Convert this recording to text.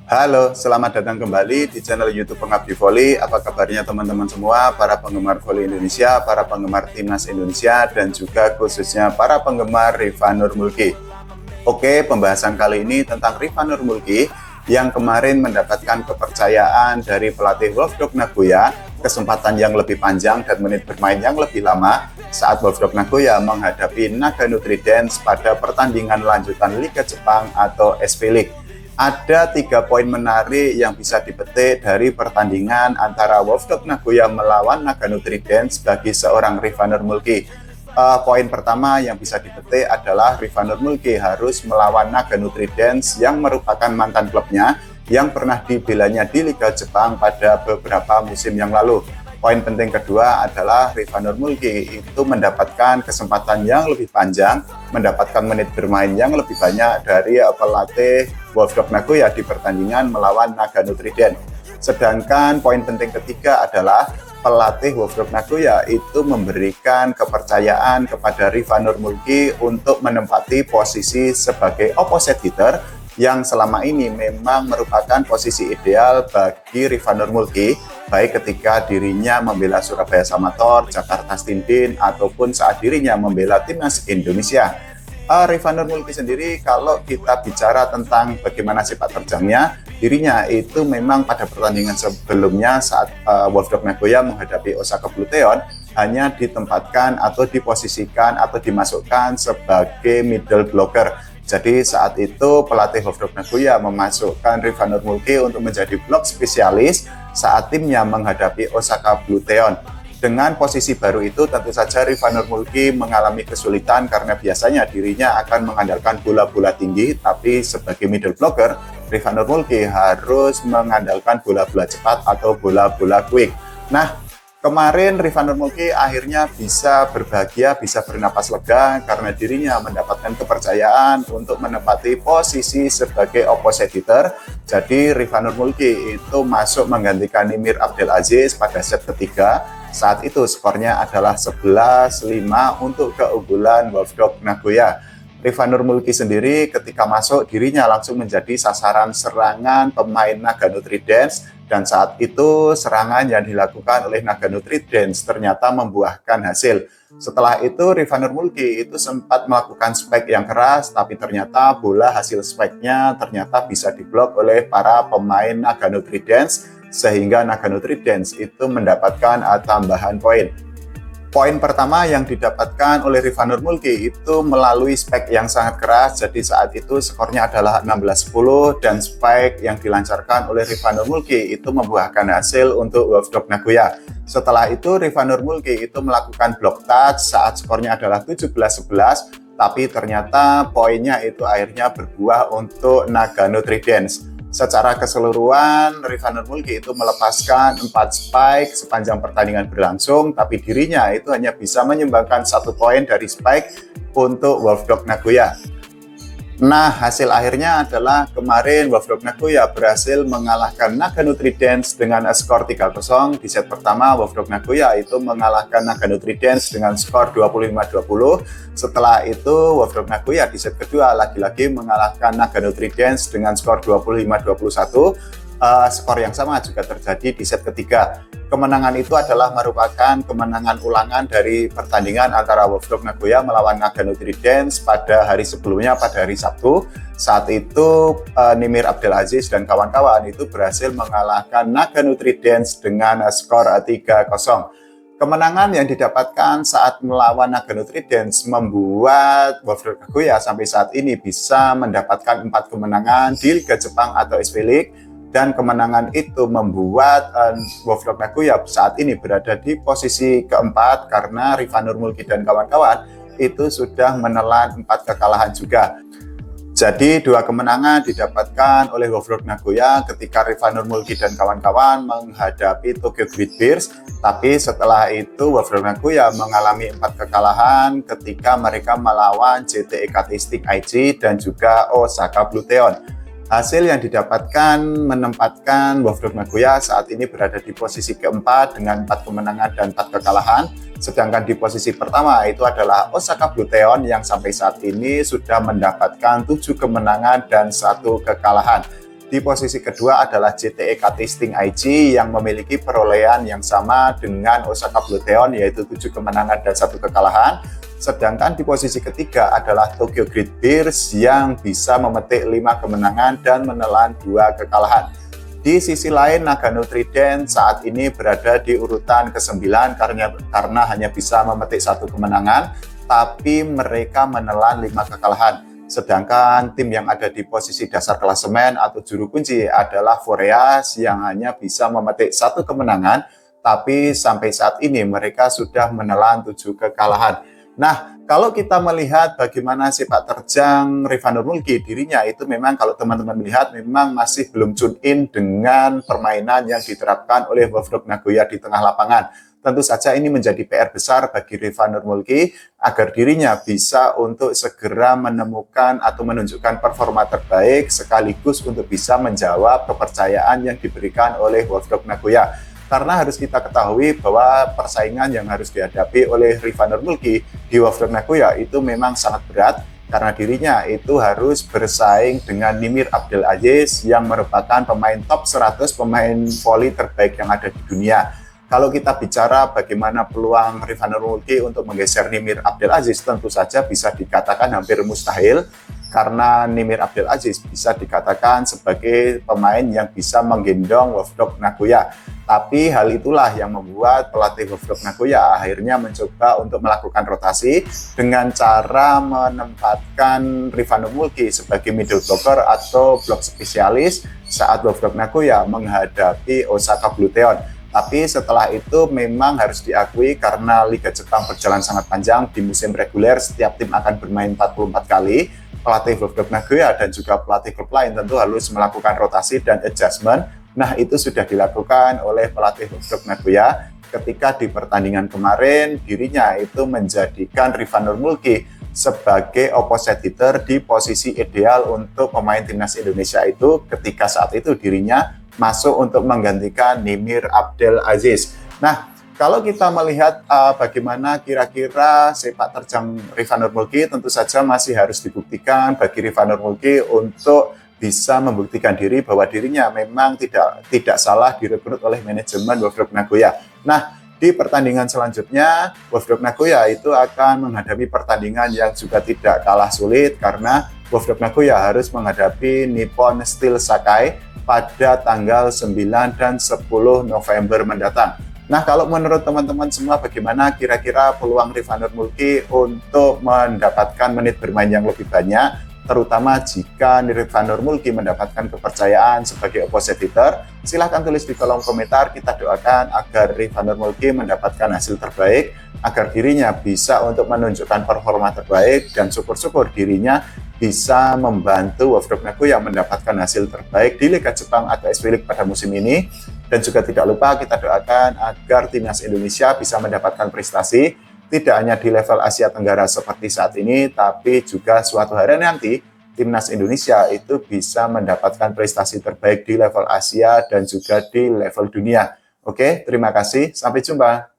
Halo, selamat datang kembali di channel YouTube Pengabdi Voli. Apa kabarnya teman-teman semua, para penggemar voli Indonesia, para penggemar timnas Indonesia, dan juga khususnya para penggemar Rifa Nurmulki. Oke, pembahasan kali ini tentang Rifa Nurmulki yang kemarin mendapatkan kepercayaan dari pelatih Wolfsdog Nagoya, kesempatan yang lebih panjang dan menit bermain yang lebih lama saat Wolfsdog Nagoya menghadapi Nagano Tridents pada pertandingan lanjutan Liga Jepang atau SP League. Ada 3 poin menarik yang bisa dipetik dari pertandingan antara Wolfsdog Nagoya melawan Nagano Tridents bagi seorang Rifa Nurmulki. Poin pertama yang bisa dipetik adalah Rifa Nurmulki harus melawan Nagano Tridents yang merupakan mantan klubnya yang pernah dibelanya di Liga Jepang pada beberapa musim yang lalu. Poin penting kedua adalah Rifa Nurmulki itu mendapatkan kesempatan yang lebih panjang, mendapatkan menit bermain yang lebih banyak dari pelatih Wolfsdog Nagoya di pertandingan melawan Nagano Tridents. Sedangkan poin penting ketiga adalah pelatih Wolfsdog Nagoya itu memberikan kepercayaan kepada Rifa Nurmulki untuk menempati posisi sebagai opposite hitter yang selama ini memang merupakan posisi ideal bagi Rifa Nurmulki, baik ketika dirinya membela Surabaya Samator, Jakarta Stintin, ataupun saat dirinya membela timnas Indonesia. Rifa Nurmulki sendiri, kalau kita bicara tentang bagaimana sepak terjangnya, dirinya itu memang pada pertandingan sebelumnya saat Wolfsdog Nagoya menghadapi Osaka Bluetheon hanya ditempatkan atau diposisikan atau dimasukkan sebagai middle blocker. Jadi saat itu pelatih Wolfsdog Nagoya memasukkan Rifa Nurmulki untuk menjadi blok spesialis saat timnya menghadapi Osaka Bluetheon. Dengan posisi baru itu tentu saja Rifa Nurmulki mengalami kesulitan karena biasanya dirinya akan mengandalkan bola-bola tinggi, tapi sebagai middle blocker, Rifa Nurmulki harus mengandalkan bola-bola cepat atau bola-bola quick. Nah, kemarin Rifa Nurmulki akhirnya bisa berbahagia, bisa bernapas lega karena dirinya mendapatkan kepercayaan untuk menempati posisi sebagai opposite hitter. Jadi Rifa Nurmulki itu masuk menggantikan Nimir Abdelaziz pada set ketiga. Saat itu skornya adalah 11-5 untuk keunggulan Wolfsdog Nagoya. Rifa Nurmulki sendiri ketika masuk dirinya langsung menjadi sasaran serangan pemain Nagano Tridents, dan saat itu serangan yang dilakukan oleh Nagano Tridents ternyata membuahkan hasil. Setelah itu Rifa Nurmulki itu sempat melakukan spike yang keras, tapi ternyata bola hasil spike-nya ternyata bisa diblok oleh para pemain Nagano Tridents, sehingga Nagano Tridents itu mendapatkan tambahan poin. Poin pertama yang didapatkan oleh Rifa Nurmulki itu melalui spike yang sangat keras, jadi saat itu skornya adalah 16-10 dan spike yang dilancarkan oleh Rifa Nurmulki itu membuahkan hasil untuk Wolfsdog Nagoya. Setelah itu Rifa Nurmulki itu melakukan block touch saat skornya adalah 17-11, tapi ternyata poinnya itu akhirnya berbuah untuk Nagano Tridents. Secara keseluruhan, Rifa Nurmulki itu melepaskan 4 spike sepanjang pertandingan berlangsung, tapi dirinya itu hanya bisa menyumbangkan 1 poin dari spike untuk Wolfsdog Nagoya. Nah, hasil akhirnya adalah kemarin Wolfsdog Nagoya berhasil mengalahkan Nagano Tridents dengan skor 3-0. Di set pertama, Wolfsdog Nagoya itu mengalahkan Nagano Tridents dengan skor 25-20. Setelah itu, Wolfsdog Nagoya di set kedua lagi-lagi mengalahkan Nagano Tridents dengan skor 25-21. Skor yang sama juga terjadi di set ketiga. Kemenangan itu adalah merupakan kemenangan ulangan dari pertandingan antara Wolfsdog Nagoya melawan Nagano Tridents pada hari sebelumnya, pada hari Sabtu. Saat itu Nimir Abdelaziz dan kawan-kawan itu berhasil mengalahkan Nagano Tridents dengan skor 3-0. Kemenangan yang didapatkan saat melawan Nagano Tridents membuat Wolfsdog Nagoya sampai saat ini bisa mendapatkan 4 kemenangan di Liga Jepang atau SP League. Dan kemenangan itu membuat Wolfsdog Nagoya saat ini berada di posisi keempat karena Rifa Nurmulki dan kawan-kawan itu sudah menelan 4 kekalahan juga. Jadi 2 kemenangan didapatkan oleh Wolfsdog Nagoya ketika Rifa Nurmulki dan kawan-kawan menghadapi Tokyo Great Bears. Tapi setelah itu Wolfsdog Nagoya mengalami 4 kekalahan ketika mereka melawan JTE Katistik Aichi dan juga Osaka Bluetheon. Hasil yang didapatkan menempatkan Wolfsdog Nagoya saat ini berada di posisi keempat dengan 4 kemenangan dan 4 kekalahan. Sedangkan di posisi pertama itu adalah Osaka Bluetheon yang sampai saat ini sudah mendapatkan 7 kemenangan dan 1 kekalahan. Di posisi kedua adalah JTE Katisting IG yang memiliki perolehan yang sama dengan Osaka Blue Theon, yaitu 7 kemenangan dan 1 kekalahan. Sedangkan di posisi ketiga adalah Tokyo Great Bears yang bisa memetik 5 kemenangan dan menelan 2 kekalahan. Di sisi lain, Nagano Trident saat ini berada di urutan ke-9 karena hanya bisa memetik 1 kemenangan, tapi mereka menelan 5 kekalahan. Sedangkan tim yang ada di posisi dasar klasemen atau juru kunci adalah Foreas yang hanya bisa memetik 1 kemenangan, tapi sampai saat ini mereka sudah menelan 7 kekalahan. Nah, kalau kita melihat bagaimana sepak terjang Rifanur Mulki, dirinya itu memang kalau teman-teman melihat memang masih belum tune in dengan permainan yang diterapkan oleh Wolfsburg Nagoya di tengah lapangan. Tentu saja ini menjadi PR besar bagi Rifanur Mulki agar dirinya bisa untuk segera menemukan atau menunjukkan performa terbaik sekaligus untuk bisa menjawab kepercayaan yang diberikan oleh Wolfsburg Nagoya. Karena harus kita ketahui bahwa persaingan yang harus dihadapi oleh Rifanur Mulki di Wolfsburg Nagoya itu memang sangat berat karena dirinya itu harus bersaing dengan Nimir Abdelaziz yang merupakan pemain top 100 pemain voli terbaik yang ada di dunia. Kalau kita bicara bagaimana peluang Rifanur Mulki untuk menggeser Nimir Abdelaziz, tentu saja bisa dikatakan hampir mustahil karena Nimir Abdelaziz bisa dikatakan sebagai pemain yang bisa menggendong Wolfsburg Nagoya. Tapi hal itulah yang membuat pelatih Wolfsburg Nagoya akhirnya mencoba untuk melakukan rotasi dengan cara menempatkan Rifanur Mulki sebagai middle blocker atau blok spesialis saat Wolfsburg Nagoya menghadapi Osaka Blue Theon. Tapi setelah itu memang harus diakui karena Liga Jepang berjalan sangat panjang, di musim reguler setiap tim akan bermain 44 kali. Pelatih Wolfsburg Nagoya dan juga pelatih klub lain tentu harus melakukan rotasi dan adjustment. Nah, itu sudah dilakukan oleh pelatih Wolfsburg Nagoya ketika di pertandingan kemarin dirinya itu menjadikan Rifanur Mulki sebagai opposite hitter di posisi ideal untuk pemain timnas Indonesia itu ketika saat itu dirinya masuk untuk menggantikan Nimir Abdelaziz. Nah, kalau kita melihat bagaimana kira-kira sepak terjang Rifanur Mulki, tentu saja masih harus dibuktikan bagi Rifanur Mulki untuk bisa membuktikan diri bahwa dirinya memang tidak salah direkrut oleh manajemen Wolfsburg Nagoya. Nah, di pertandingan selanjutnya, Wolfsburg Nagoya itu akan menghadapi pertandingan yang juga tidak kalah sulit karena Wolfsburg Nagoya harus menghadapi Nippon Steel Sakai pada tanggal 9 dan 10 November mendatang. Nah, kalau menurut teman-teman semua bagaimana kira-kira peluang Rifanur Mulki untuk mendapatkan menit bermain yang lebih banyak, terutama jika Rifanur Mulki mendapatkan kepercayaan sebagai opposite hitter? Silahkan tulis di kolom komentar. Kita doakan agar Rifanur Mulki mendapatkan hasil terbaik, agar dirinya bisa untuk menunjukkan performa terbaik, dan syukur-syukur dirinya bisa membantu Wolfsburg Nagoya mendapatkan hasil terbaik di Liga Jepang atau SV League pada musim ini. Dan juga tidak lupa kita doakan agar timnas Indonesia bisa mendapatkan prestasi tidak hanya di level Asia Tenggara seperti saat ini, tapi juga suatu hari nanti timnas Indonesia itu bisa mendapatkan prestasi terbaik di level Asia dan juga di level dunia. Oke, terima kasih. Sampai jumpa.